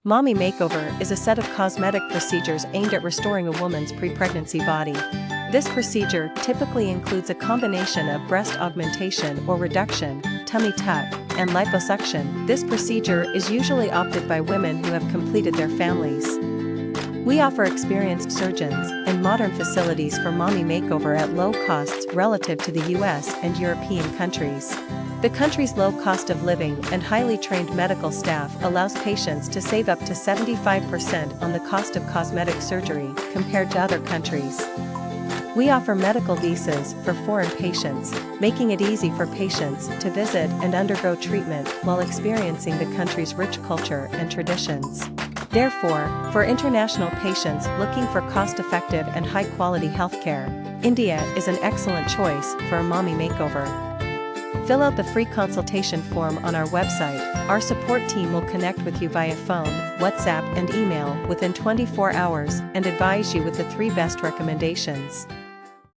Mommy Makeover is a set of cosmetic procedures aimed at restoring a woman's pre-pregnancy body. This procedure typically includes a combination of breast augmentation or reduction, tummy tuck, and liposuction. This procedure is usually opted by women who have completed their families. We offer experienced surgeons and modern facilities for Mommy Makeover at low costs relative to the US and European countries. The country's low cost of living and highly trained medical staff allows patients to save up to 75% on the cost of cosmetic surgery compared to other countries. We offer medical visas for foreign patients, making it easy for patients to visit and undergo treatment while experiencing the country's rich culture and traditions. Therefore, for international patients looking for cost-effective and high-quality healthcare, India is an excellent choice for a Mommy Makeover. Fill out the free consultation form on our website. Our support team will connect with you via phone, WhatsApp, and email within 24 hours and advise you with the 3 best recommendations.